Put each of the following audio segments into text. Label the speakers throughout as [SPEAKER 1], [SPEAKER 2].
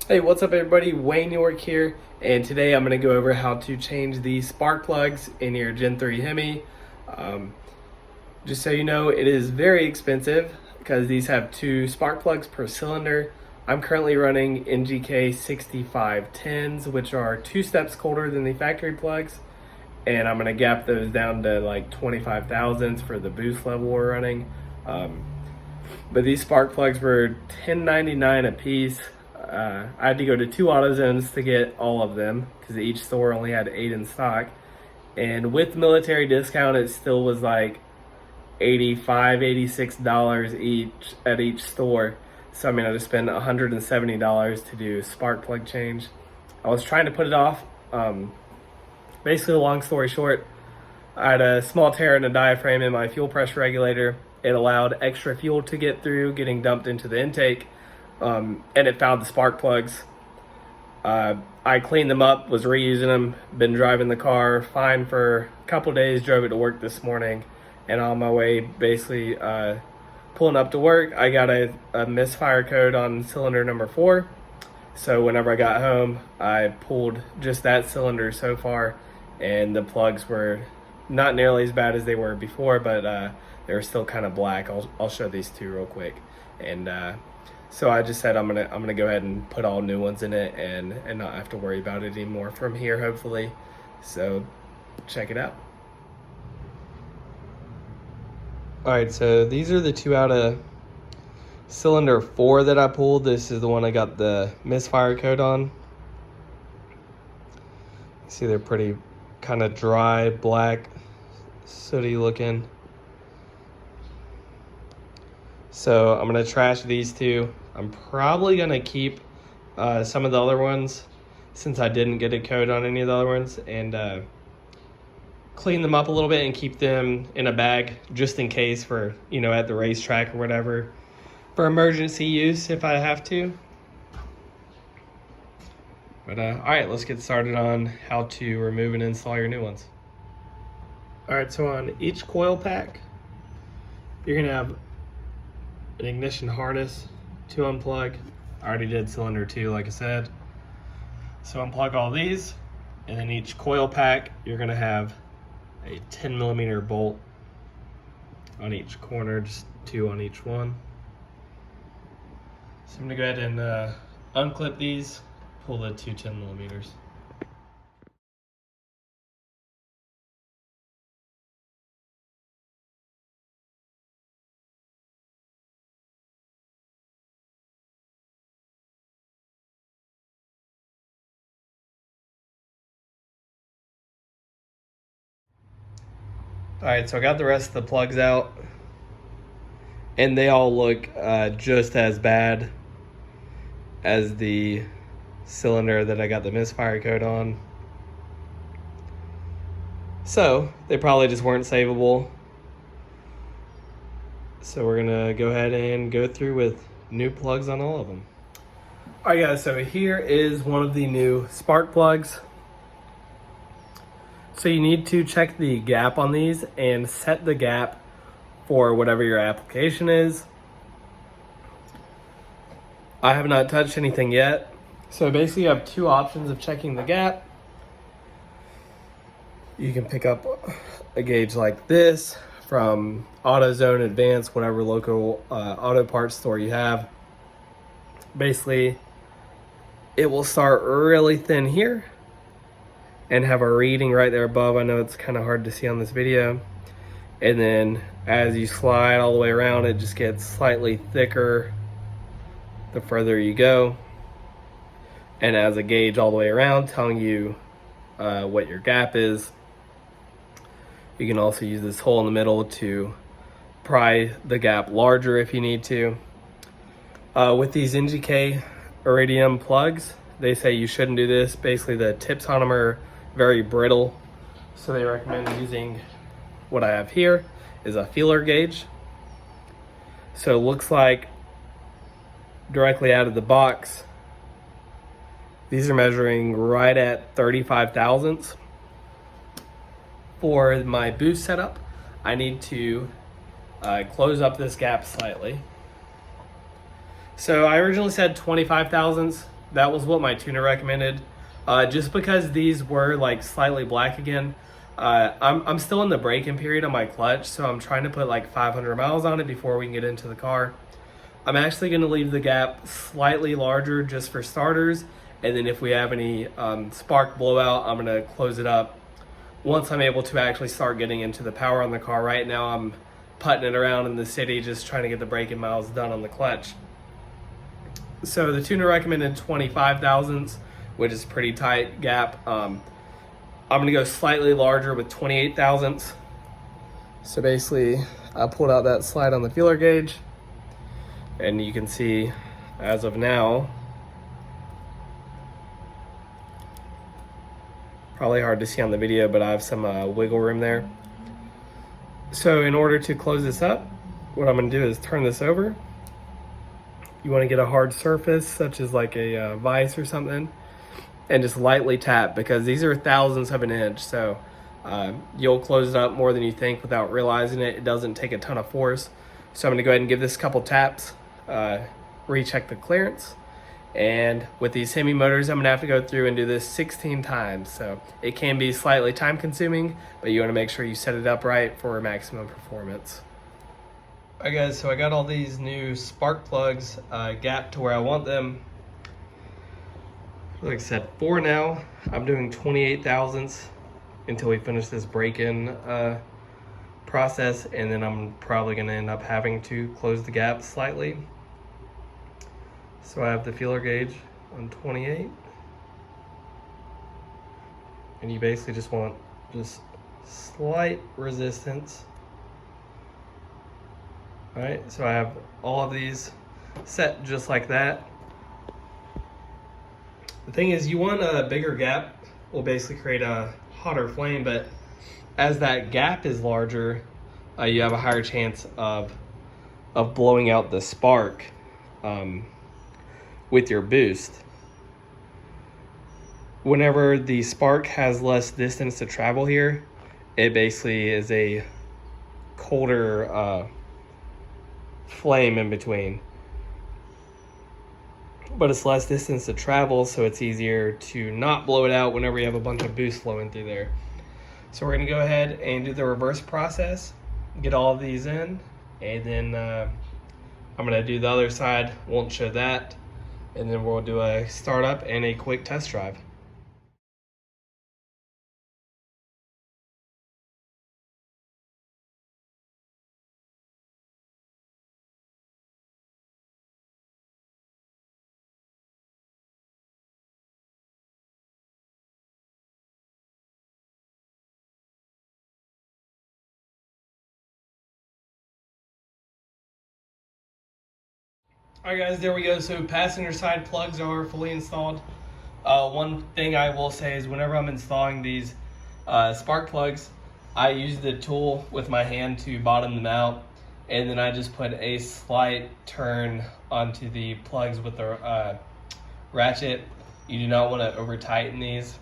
[SPEAKER 1] Hey, what's up everybody? Wayne York here, and today I'm going to go over how to change the spark plugs in your Gen 3 Hemi. Just so you know, it is very expensive because these have 2 spark plugs per cylinder. I'm currently running NGK 6510s, which are 2 steps colder than the factory plugs, and I'm going to gap those down to like 25 thousandths for the boost level we're running. But these spark plugs were $10.99 a piece. I had to go to 2 AutoZones to get all of them because each store only had 8 in stock. And with military discount, it still was like $85, $86 each at each store. So I mean, I just spent $170 to do spark plug change. I was trying to put it off. Basically, long story short, I had a small tear in the diaphragm in my fuel pressure regulator. It allowed extra fuel to get through, getting dumped into the intake. And it found the spark plugs. I cleaned them up, was reusing them, been driving the car fine for a couple days, drove it to work this morning, and on my way basically pulling up to work, I got a misfire code on cylinder number 4. So whenever I got home, I pulled just that cylinder so far, and the plugs were not nearly as bad as they were before, but they were still kind of black. I'll show these 2 real quick. And so I just said I'm gonna go ahead and put all new ones in it and not have to worry about it anymore from here, hopefully. So check it out. All right, so these are the 2 out of cylinder 4 that I pulled. This is the one I got the misfire code on. See, they're pretty kind of dry, black, sooty looking. So I'm gonna trash these 2. I'm probably gonna keep some of the other ones since I didn't get a code on any of the other ones, and clean them up a little bit and keep them in a bag just in case for, you know, at the racetrack or whatever, for emergency use if I have to. But all right, let's get started on how to remove and install your new ones. All right, so on each coil pack, you're gonna have an ignition harness to unplug. I already did cylinder 2, like I said. So unplug all these, and then each coil pack, you're gonna have a 10mm bolt on each corner, just 2 on each one. So I'm gonna go ahead and unclip these, pull the 2 10mm. All right, so I got the rest of the plugs out, and they all look just as bad as the cylinder that I got the misfire code on. So they probably just weren't savable. So we're gonna go ahead and go through with new plugs on all of them. All right guys, so here is one of the new spark plugs. So you need to check the gap on these and set the gap for whatever your application is. I have not touched anything yet. So basically you have 2 options of checking the gap. You can pick up a gauge like this from AutoZone, Advance, whatever local auto parts store you have. Basically, it will start really thin here and have a reading right there above. I know it's kind of hard to see on this video. And then as you slide all the way around, it just gets slightly thicker the further you go. And as a gauge all the way around telling you what your gap is. You can also use this hole in the middle to pry the gap larger if you need to. With these NGK Iridium plugs, they say you shouldn't do this. Basically, the tips on them are very brittle, so they recommend using what I have here is a feeler gauge. So it looks like directly out of the box, these are measuring right at 35 thousandths. For my boost setup, I need to close up this gap slightly. So I originally said 25 thousandths. that was what my tuner recommended. Just because these were like slightly black again, I'm still in the break-in period on my clutch, so I'm trying to put like 500 miles on it before we can get into the car. I'm actually going to leave the gap slightly larger just for starters, and then if we have any spark blowout, I'm going to close it up once I'm able to actually start getting into the power on the car. Right now I'm putting it around in the city, just trying to get the break-in miles done on the clutch. So the tuner recommended 25 thousandths, which is pretty tight gap. I'm going to go slightly larger with 28 thousandths. So basically, I pulled out that slide on the feeler gauge, and you can see as of now, probably hard to see on the video, but I have some wiggle room there. So in order to close this up, what I'm going to do is turn this over. You want to get a hard surface, such as like a vise or something, and just lightly tap, because these are thousandths of an inch, so you'll close it up more than you think without realizing it. It doesn't take a ton of force. So I'm going to go ahead and give this a couple taps, recheck the clearance. And with these Hemi motors, I'm going to have to go through and do this 16 times. So it can be slightly time consuming, but you want to make sure you set it up right for maximum performance. Alright guys, so I got all these new spark plugs gapped to where I want them. Like I said, for now, I'm doing 28 thousandths until we finish this break-in process, and then I'm probably going to end up having to close the gap slightly. So I have the feeler gauge on 28, and you basically just want just slight resistance. All right, so I have all of these set just like that. The thing is, you want a bigger gap will basically create a hotter flame, but as that gap is larger, you have a higher chance of blowing out the spark with your boost. Whenever the spark has less distance to travel here, it basically is a colder flame in between. But it's less distance to travel, so it's easier to not blow it out whenever you have a bunch of boost flowing through there. So we're going to go ahead and do the reverse process, get all of these in, and then I'm going to do the other side, won't show that, and then we'll do a startup and a quick test drive. Alright guys, there we go. So passenger side plugs are fully installed. One thing I will say is whenever I'm installing these spark plugs, I use the tool with my hand to bottom them out, and then I just put a slight turn onto the plugs with the ratchet. You do not want to over tighten these.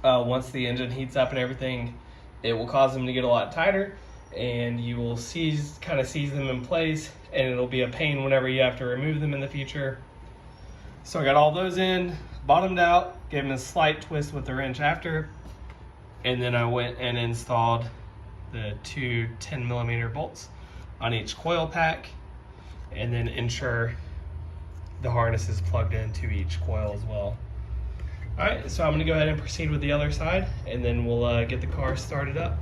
[SPEAKER 1] Once the engine heats up and everything, it will cause them to get a lot tighter, and you will kind of seize them in place, and it'll be a pain whenever you have to remove them in the future. So I got all those in, bottomed out, gave them a slight twist with the wrench after, and then I went and installed the two 10mm bolts on each coil pack, and then ensure the harness is plugged into each coil as well. Alright, so I'm going to go ahead and proceed with the other side, and then we'll get the car started up.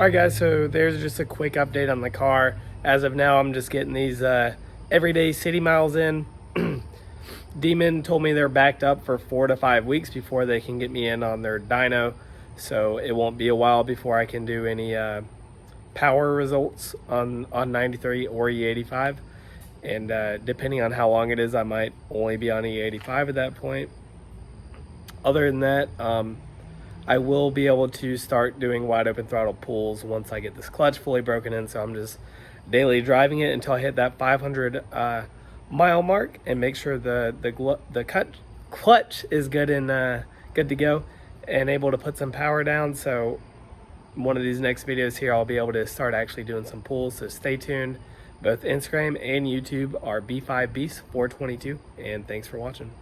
[SPEAKER 1] Alright guys, so there's just a quick update on the car. As of now, I'm just getting these everyday city miles in. Demon told me they're backed up for 4 to 5 weeks before they can get me in on their dyno, so it won't be a while before I can do any power results on 93 or E85. And depending on how long it is, I might only be on E85 at that point. Other than that, I will be able to start doing wide open throttle pulls once I get this clutch fully broken in. So I'm just daily driving it until I hit that 500 mile mark and make sure the clutch is good and good to go and able to put some power down. So one of these next videos here, I'll be able to start actually doing some pulls. So stay tuned. Both Instagram and YouTube are B5Beast422, and thanks for watching.